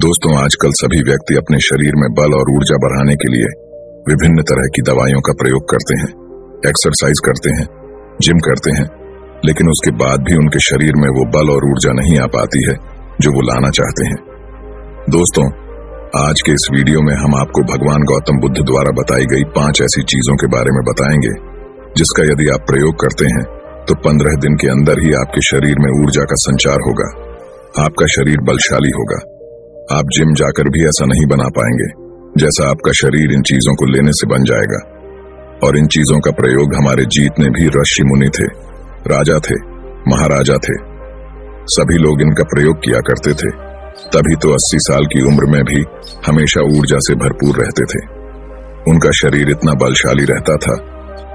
दोस्तों, आजकल सभी व्यक्ति अपने शरीर में बल और ऊर्जा बढ़ाने के लिए विभिन्न तरह की दवाइयों का प्रयोग करते हैं, एक्सरसाइज करते हैं, जिम करते हैं, लेकिन उसके बाद भी उनके शरीर में वो बल और ऊर्जा नहीं आ पाती है जो वो लाना चाहते हैं। दोस्तों, आज के इस वीडियो में हम आपको भगवान गौतम बुद्ध द्वारा बताई गई 5 ऐसी चीजों के बारे में बताएंगे जिसका यदि आप प्रयोग करते हैं तो 15 दिन के अंदर ही आपके शरीर में ऊर्जा का संचार होगा, आपका शरीर बलशाली होगा। आप जिम जाकर भी ऐसा नहीं बना पाएंगे जैसा आपका शरीर इन चीजों को लेने से बन जाएगा। और इन चीजों का प्रयोग हमारे जीतने भी ऋषि मुनि थे, राजा थे, महाराजा थे, सभी लोग इनका प्रयोग किया करते थे। तभी तो 80 साल की उम्र में भी हमेशा ऊर्जा से भरपूर रहते थे। उनका शरीर इतना बलशाली रहता था,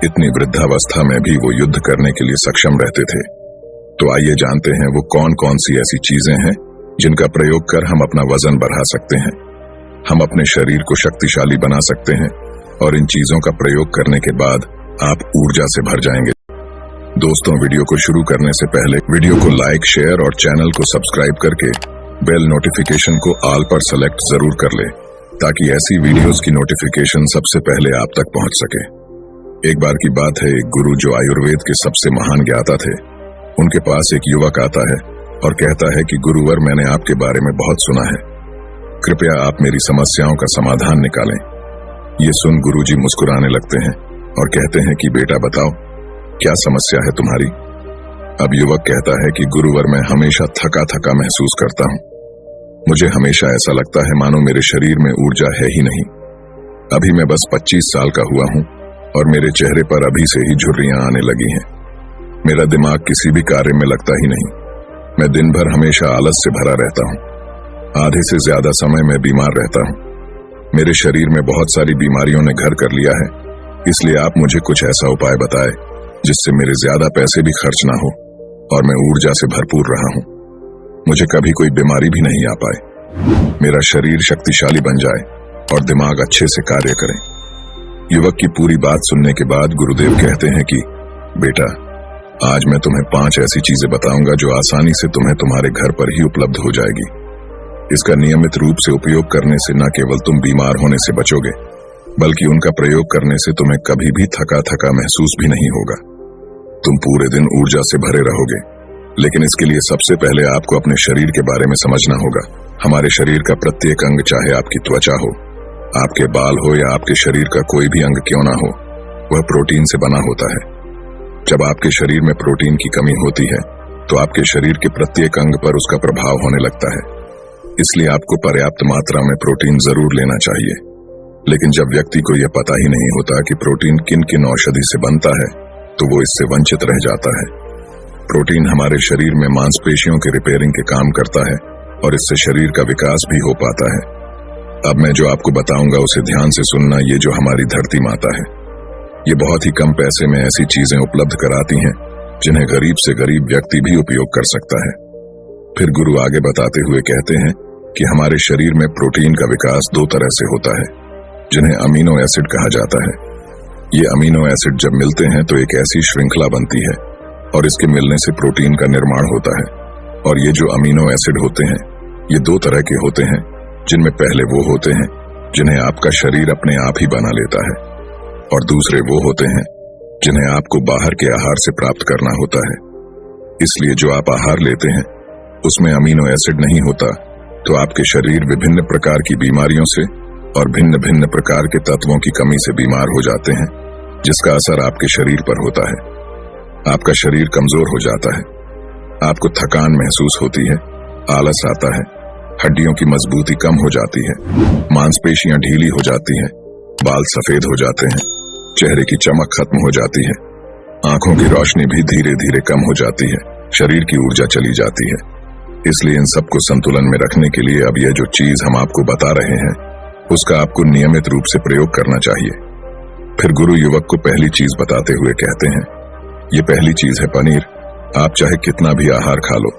इतनी वृद्धावस्था में भी वो युद्ध करने के लिए सक्षम रहते थे। तो आइए जानते हैं वो कौन कौन सी ऐसी चीजें हैं जिनका प्रयोग कर हम अपना वजन बढ़ा सकते हैं, हम अपने शरीर को शक्तिशाली बना सकते हैं और इन चीजों का प्रयोग करने के बाद आप ऊर्जा से भर जाएंगे। दोस्तों, वीडियो को शुरू करने से पहले वीडियो को लाइक, शेयर और चैनल को सब्सक्राइब करके बेल नोटिफिकेशन को ऑल पर सेलेक्ट जरूर कर ले ताकि ऐसी वीडियोस की नोटिफिकेशन सबसे पहले आप तक पहुंच सके। एक बार की बात है, एक गुरु जो आयुर्वेद के सबसे महान ज्ञाता थे, उनके पास एक युवक आता है और कहता है कि गुरुवर, मैंने आपके बारे में बहुत सुना है, कृपया आप मेरी समस्याओं का समाधान निकालें। ये सुन गुरुजी मुस्कुराने लगते हैं और कहते हैं कि बेटा बताओ, क्या समस्या है तुम्हारी? अब युवक कहता है कि गुरुवर, मैं हमेशा थका थका महसूस करता हूँ, मुझे हमेशा ऐसा लगता है मानो मेरे शरीर में ऊर्जा है ही नहीं। अभी मैं बस 25 साल का हुआ हूँ और मेरे चेहरे पर अभी से ही झुर्रियां आने लगी हैं। मेरा दिमाग किसी भी कार्य में लगता ही नहीं, मैं दिन भर हमेशा आलस से भरा रहता हूँ, आधे से ज्यादा समय मैं बीमार रहता हूँ। मेरे शरीर में बहुत सारी बीमारियों ने घर कर लिया है, इसलिए आप मुझे कुछ ऐसा उपाय बताएं जिससे मेरे ज्यादा पैसे भी खर्च ना हो और मैं ऊर्जा से भरपूर रहा हूँ, मुझे कभी कोई बीमारी भी नहीं आ पाए, मेरा शरीर शक्तिशाली बन जाए और दिमाग अच्छे से कार्य करे। युवक की पूरी बात सुनने के बाद गुरुदेव कहते हैं कि बेटा, आज मैं तुम्हें 5 ऐसी चीजें बताऊंगा जो आसानी से तुम्हें तुम्हारे घर पर ही उपलब्ध हो जाएगी। इसका नियमित रूप से उपयोग करने से न केवल तुम बीमार होने से बचोगे, बल्कि उनका प्रयोग करने से तुम्हें कभी भी थका थका महसूस भी नहीं होगा। तुम पूरे दिन ऊर्जा से भरे रहोगे। लेकिन इसके लिए सबसे पहले आपको अपने शरीर के बारे में समझना होगा। हमारे शरीर का प्रत्येक अंग, चाहे आपकी त्वचा हो, आपके बाल हो या आपके शरीर का कोई भी अंग क्यों ना हो, वह प्रोटीन से बना होता है। जब आपके शरीर में प्रोटीन की कमी होती है तो आपके शरीर के प्रत्येक अंग पर उसका प्रभाव होने लगता है। इसलिए आपको पर्याप्त मात्रा में प्रोटीन जरूर लेना चाहिए। लेकिन जब व्यक्ति को यह पता ही नहीं होता कि प्रोटीन किन किन औषधि से बनता है तो वो इससे वंचित रह जाता है। प्रोटीन हमारे शरीर में मांसपेशियों के रिपेयरिंग के काम करता है और इससे शरीर का विकास भी हो पाता है। अब मैं जो आपको बताऊंगा उसे ध्यान से सुनना। ये जो हमारी धरती माता है, ये बहुत ही कम पैसे में ऐसी चीजें उपलब्ध कराती हैं जिन्हें गरीब से गरीब व्यक्ति भी उपयोग कर सकता है। फिर गुरु आगे बताते हुए कहते हैं कि हमारे शरीर में प्रोटीन का विकास 2 तरह से होता है, जिन्हें अमीनो एसिड कहा जाता है। ये अमीनो एसिड जब मिलते हैं तो एक ऐसी श्रृंखला बनती है और इसके मिलने से प्रोटीन का निर्माण होता है। और ये जो अमीनो एसिड होते हैं, ये 2 तरह के होते हैं, जिनमें पहले वो होते हैं जिन्हें आपका शरीर अपने आप ही बना लेता है और दूसरे वो होते हैं जिन्हें आपको बाहर के आहार से प्राप्त करना होता है। इसलिए जो आप आहार लेते हैं उसमें अमीनो एसिड नहीं होता तो आपके शरीर विभिन्न प्रकार की बीमारियों से और भिन्न भिन्न प्रकार के तत्वों की कमी से बीमार हो जाते हैं, जिसका असर आपके शरीर पर होता है। आपका शरीर कमजोर हो जाता है, आपको थकान महसूस होती है, आलस आता है, हड्डियों की मजबूती कम हो जाती है, मांसपेशियां ढीली हो जाती हैं, बाल सफेद हो जाते हैं, चेहरे की चमक खत्म हो जाती है, आंखों की रोशनी भी धीरे धीरे कम हो जाती है, शरीर की ऊर्जा चली जाती है। इसलिए इन सबको संतुलन में रखने के लिए अब यह जो चीज हम आपको बता रहे हैं उसका आपको नियमित रूप से प्रयोग करना चाहिए। फिर गुरु युवक को पहली चीज बताते हुए कहते हैं, ये पहली चीज है पनीर। आप चाहे कितना भी आहार खा लो,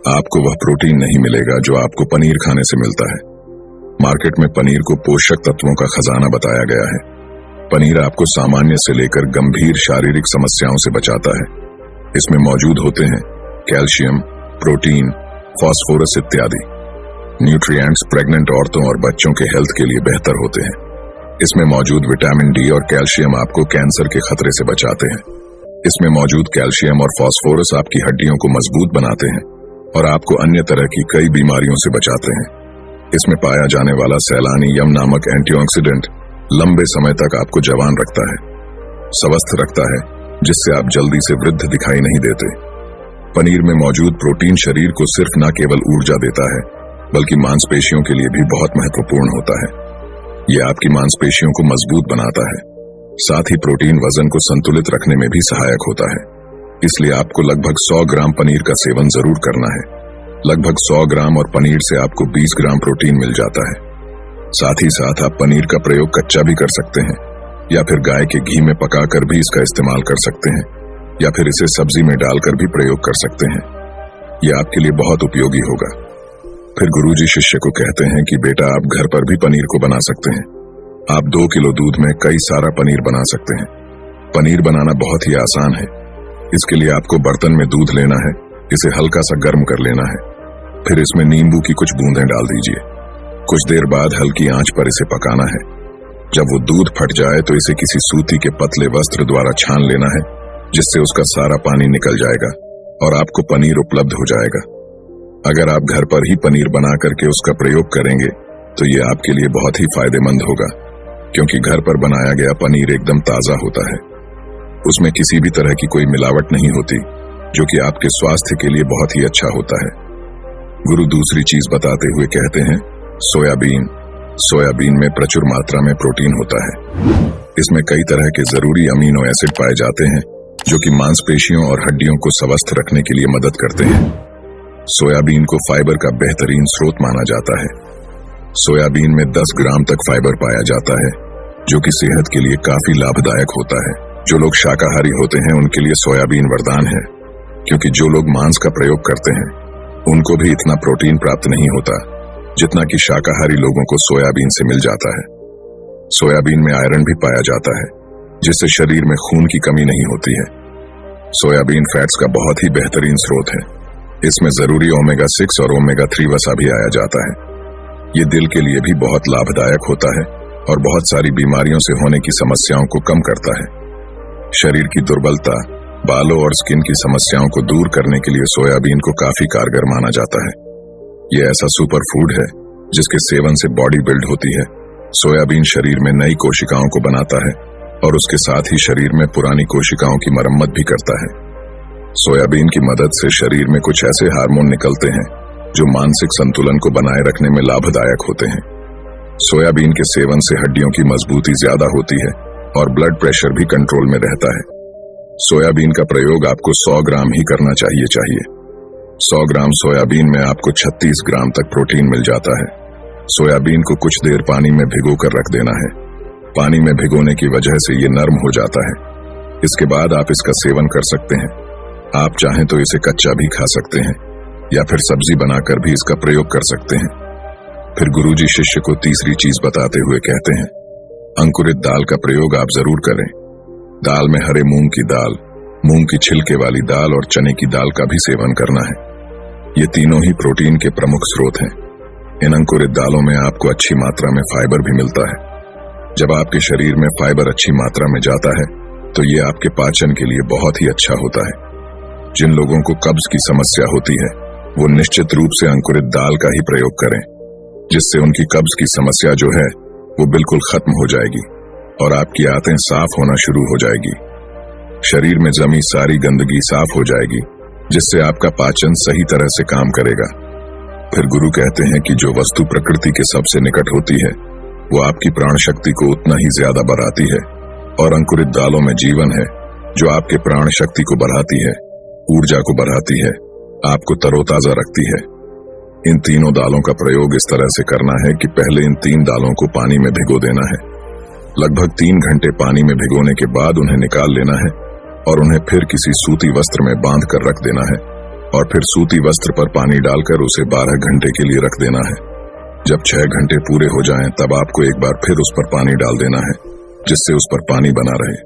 आपको वह प्रोटीन नहीं मिलेगा जो आपको पनीर खाने से मिलता है। मार्केट में पनीर को पोषक तत्वों का खजाना बताया गया है। पनीर आपको सामान्य से लेकर गंभीर शारीरिक समस्याओं से बचाता है। इसमें मौजूद होते हैं कैल्शियम, प्रोटीन, फास्फोरस इत्यादि। न्यूट्रिएंट्स प्रेग्नेंट औरतों और बच्चों के हेल्थ के लिए बेहतर होते हैं। इसमें मौजूद विटामिन डी और कैल्शियम आपको कैंसर के खतरे से बचाते हैं। इसमें मौजूद कैल्शियम और फास्फोरस आपकी हड्डियों को मजबूत बनाते हैं और आपको अन्य तरह की कई बीमारियों से बचाते हैं। इसमें पाया जाने वाला सेलानियम नामक एंटीऑक्सीडेंट लंबे समय तक आपको जवान रखता है, स्वस्थ रखता है, जिससे आप जल्दी से वृद्ध दिखाई नहीं देते। पनीर में मौजूद प्रोटीन शरीर को सिर्फ न केवल ऊर्जा देता है, बल्कि मांसपेशियों के लिए भी बहुत महत्वपूर्ण होता है। यह आपकी मांसपेशियों को मजबूत बनाता है। साथ ही प्रोटीन वजन को संतुलित रखने में भी सहायक होता है। इसलिए आपको लगभग 100 ग्राम पनीर का सेवन जरूर करना है। लगभग 100 ग्राम और पनीर से आपको 20 ग्राम प्रोटीन मिल जाता है। साथ ही साथ आप पनीर का प्रयोग कच्चा भी कर सकते हैं, या फिर गाय के घी में पकाकर भी इसका इस्तेमाल कर सकते हैं, या फिर इसे सब्जी में डालकर भी प्रयोग कर सकते हैं। यह आपके लिए बहुत उपयोगी होगा। फिर गुरुजी शिष्य को कहते हैं कि बेटा, आप घर पर भी पनीर को बना सकते हैं। आप 2 किलो दूध में कई सारा पनीर बना सकते हैं। पनीर बनाना बहुत ही आसान है। इसके लिए आपको बर्तन में दूध लेना है, इसे हल्का सा गर्म कर लेना है, फिर इसमें नींबू की कुछ बूंदें डाल दीजिए। कुछ देर बाद हल्की आंच पर इसे पकाना है। जब वो दूध फट जाए तो इसे किसी सूती के पतले वस्त्र द्वारा छान लेना है, जिससे उसका सारा पानी निकल जाएगा और आपको पनीर उपलब्ध हो जाएगा। अगर आप घर पर ही पनीर बना करके उसका प्रयोग करेंगे तो ये आपके लिए बहुत ही फायदेमंद होगा, क्योंकि घर पर बनाया गया पनीर एकदम ताजा होता है। उसमें किसी भी तरह की कोई मिलावट नहीं होती, जो कि आपके स्वास्थ्य के लिए बहुत ही अच्छा होता है। गुरु दूसरी चीज बताते हुए कहते हैं, सोयाबीन। सोयाबीन में प्रचुर मात्रा में प्रोटीन होता है। इसमें कई तरह के जरूरी अमीनो एसिड पाए जाते हैं, जो कि मांसपेशियों और हड्डियों को स्वस्थ रखने के लिए मदद करते हैं। सोयाबीन को फाइबर का बेहतरीन स्रोत माना जाता है। सोयाबीन में 10 ग्राम तक फाइबर पाया जाता है, जो कि सेहत के लिए काफी लाभदायक होता है। जो लोग शाकाहारी होते हैं उनके लिए सोयाबीन वरदान है, क्योंकि जो लोग मांस का प्रयोग करते हैं उनको भी इतना प्रोटीन प्राप्त नहीं होता जितना कि शाकाहारी लोगों को सोयाबीन से मिल जाता है। सोयाबीन में आयरन भी पाया जाता है, जिससे शरीर में खून की कमी नहीं होती है। सोयाबीन फैट्स का बहुत ही बेहतरीन स्रोत है। इसमें जरूरी ओमेगा 6 और ओमेगा 3 वसा भी आया जाता है। ये दिल के लिए भी बहुत लाभदायक होता है और बहुत सारी बीमारियों से होने की समस्याओं को कम करता है। शरीर की दुर्बलता, बालों और स्किन की समस्याओं को दूर करने के लिए सोयाबीन को काफी कारगर माना जाता है। यह ऐसा सुपर फूड है जिसके सेवन से बॉडी बिल्ड होती है। सोयाबीन शरीर में नई कोशिकाओं को बनाता है और उसके साथ ही शरीर में पुरानी कोशिकाओं की मरम्मत भी करता है। सोयाबीन की मदद से शरीर में कुछ ऐसे हार्मोन निकलते हैं जो मानसिक संतुलन को बनाए रखने में लाभदायक होते हैं। सोयाबीन के सेवन से हड्डियों की मजबूती ज्यादा होती है और ब्लड प्रेशर भी कंट्रोल में रहता है। सोयाबीन का प्रयोग आपको 100 ग्राम ही करना चाहिए। 100 ग्राम सोयाबीन में आपको 36 ग्राम तक प्रोटीन मिल जाता है। सोयाबीन को कुछ देर पानी में भिगो कर रख देना है। पानी में भिगोने की वजह से ये नरम हो जाता है। इसके बाद आप इसका सेवन कर सकते हैं। आप चाहें तो इसे कच्चा भी खा सकते हैं या फिर सब्जी बनाकर भी इसका प्रयोग कर सकते हैं। फिर गुरुजी शिष्य को तीसरी चीज बताते हुए कहते हैं, अंकुरित दाल का प्रयोग आप जरूर करें। दाल में हरे मूंग की दाल, मूंग की छिलके वाली दाल और चने की दाल का भी सेवन करना है। ये तीनों ही प्रोटीन के प्रमुख स्रोत हैं। इन अंकुरित दालों में आपको अच्छी मात्रा में फाइबर भी मिलता है। जब आपके शरीर में फाइबर अच्छी मात्रा में जाता है तो ये आपके पाचन के लिए बहुत ही अच्छा होता है। जिन लोगों को कब्ज की समस्या होती है वो निश्चित रूप से अंकुरित दाल का ही प्रयोग करें, जिससे उनकी कब्ज की समस्या जो है वो बिल्कुल खत्म हो जाएगी और आपकी आंतें साफ होना शुरू हो जाएगी। शरीर में जमी सारी गंदगी साफ हो जाएगी, जिससे आपका पाचन सही तरह से काम करेगा। फिर गुरु कहते हैं कि जो वस्तु प्रकृति के सबसे निकट होती है वो आपकी प्राण शक्ति को उतना ही ज्यादा बढ़ाती है, और अंकुरित दालों में जीवन है जो आपके प्राण शक्ति को बढ़ाती है, ऊर्जा को बढ़ाती है, आपको तरोताजा रखती है। इन तीनों दालों का प्रयोग इस तरह से करना है कि पहले इन 3 दालों को पानी में भिगो देना है। लगभग 3 घंटे पानी में भिगोने के बाद उन्हें निकाल लेना है और उन्हें फिर किसी सूती वस्त्र में बांध कर रख देना है, और फिर सूती वस्त्र पर पानी डालकर उसे 12 घंटे के लिए रख देना है। जब 6 घंटे पूरे हो जाएं, तब आपको एक बार फिर उस पर पानी डाल देना है, जिससे उस पर पानी बना रहे।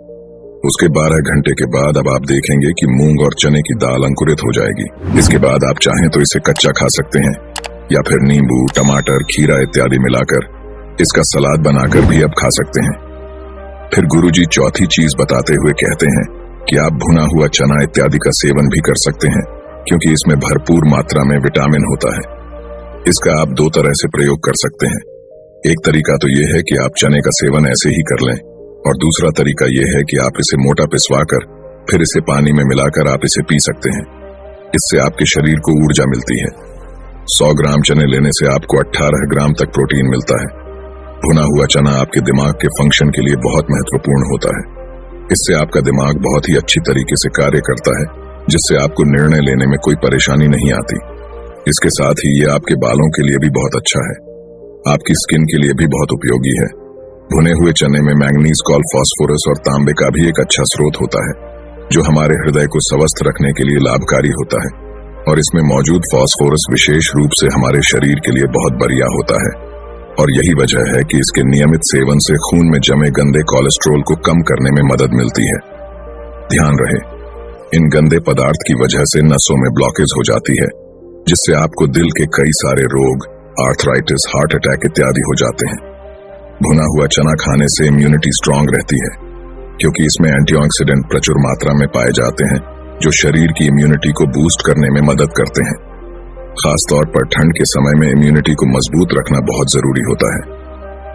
उसके 12 घंटे के बाद अब आप देखेंगे कि मूंग और चने की दाल अंकुरित हो जाएगी। इसके बाद आप चाहें तो इसे कच्चा खा सकते हैं या फिर नींबू, टमाटर, खीरा इत्यादि मिलाकर इसका सलाद बनाकर भी आप खा सकते हैं। फिर गुरुजी चौथी चीज बताते हुए कहते हैं कि आप भुना हुआ चना इत्यादि का सेवन भी कर सकते हैं, क्योंकि इसमें भरपूर मात्रा में विटामिन होता है। इसका आप दो तरह से प्रयोग कर सकते हैं। एक तरीका तो यह है कि आप चने का सेवन ऐसे ही कर लें, और दूसरा तरीका यह है कि आप इसे मोटा पिसवाकर फिर इसे पानी में मिलाकर आप इसे पी सकते हैं। इससे आपके शरीर को ऊर्जा मिलती है। 100 ग्राम चने लेने से आपको 18 ग्राम तक प्रोटीन मिलता है। भुना हुआ चना आपके दिमाग के फंक्शन के लिए बहुत महत्वपूर्ण होता है। इससे आपका दिमाग बहुत ही अच्छी तरीके से कार्य करता है, जिससे आपको निर्णय लेने में कोई परेशानी नहीं आती। इसके साथ ही ये आपके बालों के लिए भी बहुत अच्छा है। आपकी स्किन के लिए भी बहुत उपयोगी है। भुने हुए चने में मैंगनीज, फास्फोरस और तांबे का भी एक अच्छा स्रोत होता है, जो हमारे हृदय को स्वस्थ रखने के लिए लाभकारी होता है। और इसमें मौजूद फास्फोरस विशेष रूप से हमारे शरीर के लिए बहुत बढ़िया होता है, और यही वजह है कि इसके नियमित सेवन से खून में जमे गंदे कोलेस्ट्रॉल को कम करने में मदद मिलती है। ध्यान रहे, इन गंदे पदार्थ की वजह से नसों में ब्लॉकेज हो जाती है, जिससे आपको दिल के कई सारे रोग, आर्थराइटिस, हार्ट अटैक इत्यादि हो जाते हैं। भुना हुआ चना खाने से इम्यूनिटी स्ट्रांग रहती है, क्योंकि इसमें एंटीऑक्सीडेंट प्रचुर मात्रा में पाए जाते हैं, जो शरीर की इम्यूनिटी को बूस्ट करने में मदद करते हैं। खासतौर पर ठंड के समय में इम्यूनिटी को मजबूत रखना बहुत जरूरी होता है।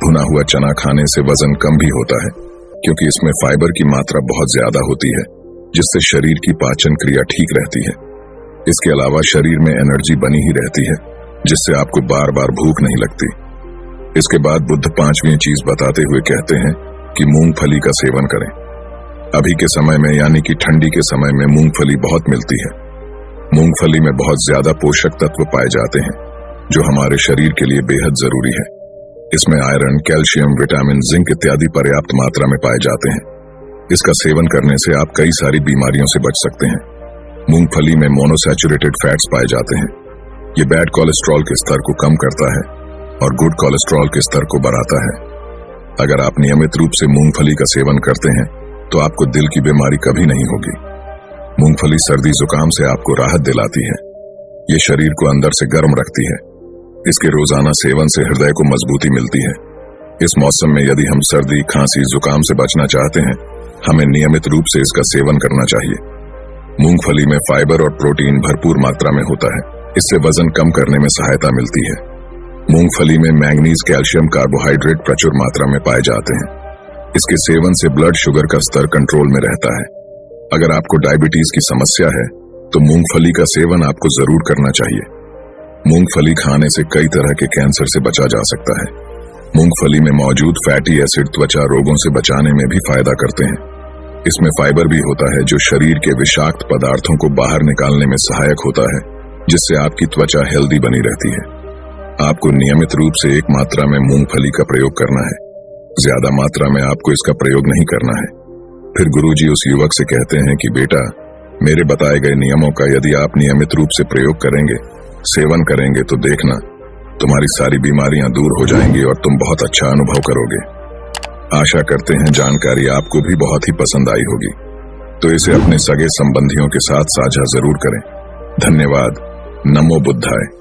भुना हुआ चना खाने से वजन कम भी होता है, क्योंकि इसमें फाइबर की मात्रा बहुत ज्यादा होती है, जिससे शरीर की पाचन क्रिया ठीक रहती है। इसके अलावा शरीर में एनर्जी बनी ही रहती है, जिससे आपको बार बार भूख नहीं लगती। इसके बाद बुद्ध 5वीं चीज बताते हुए कहते हैं कि मूंगफली का सेवन करें। अभी के समय में यानी कि ठंडी के समय में मूंगफली बहुत मिलती है। मूंगफली में बहुत ज्यादा पोषक तत्व पाए जाते हैं, जो हमारे शरीर के लिए बेहद जरूरी है। इसमें आयरन, कैल्शियम, विटामिन, जिंक इत्यादि पर्याप्त मात्रा में पाए जाते हैं। इसका सेवन करने से आप कई सारी बीमारियों से बच सकते हैं। मूंगफली में मोनोसैचुरेटेड फैट्स पाए जाते हैं। ये बैड कोलेस्ट्रॉल के स्तर को कम करता है और गुड कोलेस्ट्रॉल के स्तर को बढ़ाता है। अगर आप नियमित रूप से मूंगफली का सेवन करते हैं, तो आपको दिल की बीमारी कभी नहीं होगी। मूंगफली सर्दी जुकाम से आपको राहत दिलाती है। ये शरीर को अंदर से गर्म रखती है। इसके रोजाना सेवन से हृदय को मजबूती मिलती है। इस मौसम में यदि हम सर्दी, खांसी, जुकाम से बचना चाहते हैं, हमें नियमित रूप से इसका सेवन करना चाहिए। मूंगफली में फाइबर और प्रोटीन भरपूर मात्रा में होता है। इससे वजन कम करने में सहायता मिलती है। मूंगफली में मैंगनीज, कैल्शियम, कार्बोहाइड्रेट प्रचुर मात्रा में पाए जाते हैं। इसके सेवन से ब्लड शुगर का स्तर कंट्रोल में रहता है। अगर आपको डायबिटीज की समस्या है, तो मूंगफली का सेवन आपको जरूर करना चाहिए। मूंगफली खाने से कई तरह के कैंसर से बचा जा सकता है। मूंगफली में मौजूद फैटी एसिड त्वचा रोगों से बचाने में भी फायदा करते हैं। इसमें फाइबर भी होता है, जो शरीर के विषाक्त पदार्थों को बाहर निकालने में सहायक होता है, जिससे आपकी त्वचा हेल्दी बनी रहती है। आपको नियमित रूप से एक मात्रा में मूंगफली का प्रयोग करना है। ज्यादा मात्रा में आपको इसका प्रयोग नहीं करना है। फिर गुरुजी उस युवक से कहते हैं कि बेटा, मेरे बताए गए नियमों का यदि आप नियमित रूप से प्रयोग करेंगे, सेवन करेंगे, तो देखना तुम्हारी सारी बीमारियां दूर हो जाएंगी और तुम बहुत अच्छा अनुभव करोगे। आशा करते हैं जानकारी आपको भी बहुत ही पसंद आई होगी, तो इसे अपने सगे संबंधियों के साथ साझा जरूर करें। धन्यवाद। नमो बुद्धाय।